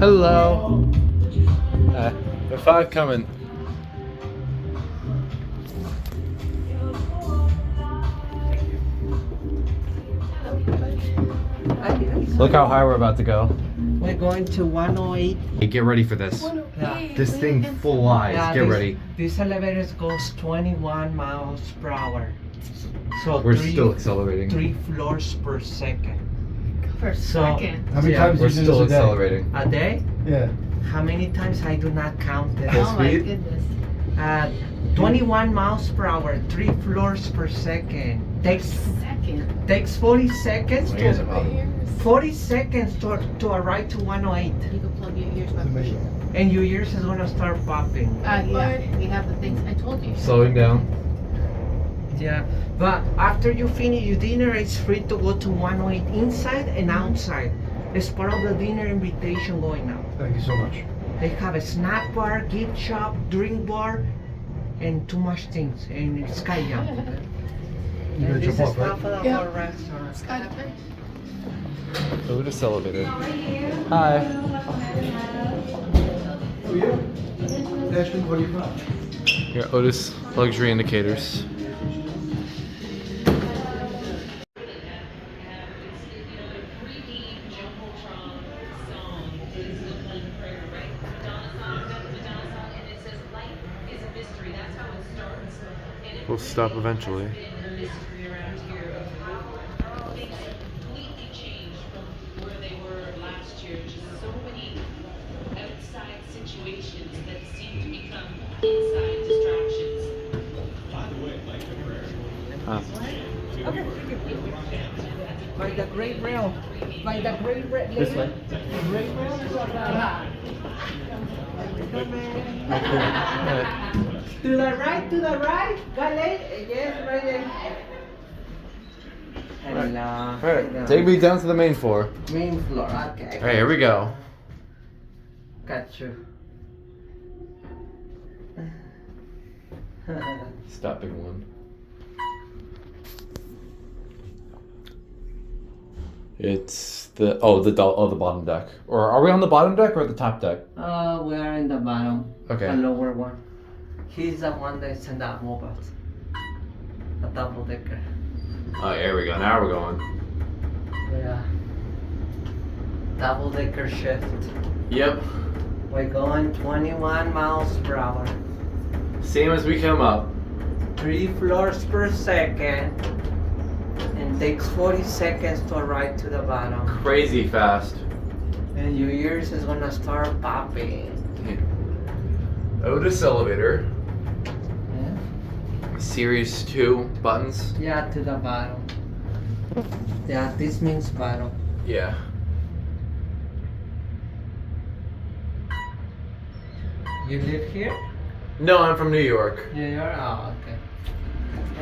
Hello. The 5 coming. Look how high we're about to go. We're going to 108. Hey, get ready for this. Yeah. This thing flies. Get ready. This elevator goes 21 miles per hour. So We're still accelerating. 3 floors per second. Per second. How many times We're do you do still this a day? accelerating. A day? Yeah. How many times I do not count it? Full Oh my speed? goodness. 21 miles per hour, 3 floors per second. Second. Takes 40 seconds My ears are to popping. 40 seconds to arrive to 108. You can plug your ears back. It's amazing. And your ears is gonna start popping. Yeah, we have the things I told you. Slowing down. Yeah, but after you finish your dinner, it's free to go to 108 inside and outside. It's part of the dinner invitation going out. Thank you so much. They have a snack bar, gift shop, drink bar, and too much things. And it's sky jump. You And gonna this jump is off, half right? of the whole restaurant. Otis elevator. Hi. Oh yeah? Ashton, what are you from? Your Otis luxury indicators. We'll stop eventually. By the great rail. By the great rail. This way. The great rail to the right. To the right, to the right. Gale. Yes, right there. Hello. Alright, take me down to the main floor. Main floor. Okay. Alright, here we go. Got you. Stopping one. It's the the bottom deck. Or are we on the bottom deck or the top deck? We are in the bottom. Okay. The lower one. He's the one that's in that mobile. A double decker. Oh, here we go. Now we're going. Yeah. Double decker shift. Yep. We're going 21 miles per hour. Same as we come up. 3 floors per second. And takes 40 seconds to arrive to the bottom. Crazy fast. And your ears is gonna start popping. Otis elevator. Yeah. Series 2 buttons. Yeah, to the bottom. Yeah, this means bottom. Yeah. You live here? No, I'm from New York. Yeah, you're. Oh, okay.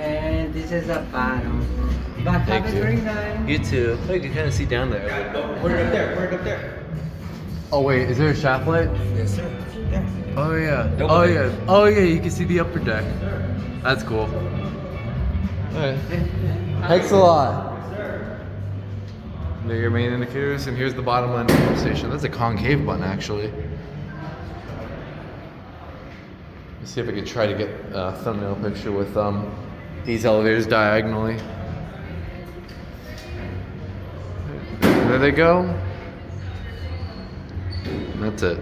And this is the bottom. But Thank have a you. great night. You too. Oh, you can kind of see down there. Word up there, word up there. Oh wait, is there a shaft light? Yes, sir. Yeah. Oh yeah. Double Oh deck. yeah. Oh yeah, you can see the upper deck. That's cool. Alright. Thanks a lot. There are your main indicators, and here's the bottom line of the station. That's a concave button, actually. Let's see if I can try to get a thumbnail picture with these elevators diagonally. There they go. And that's it.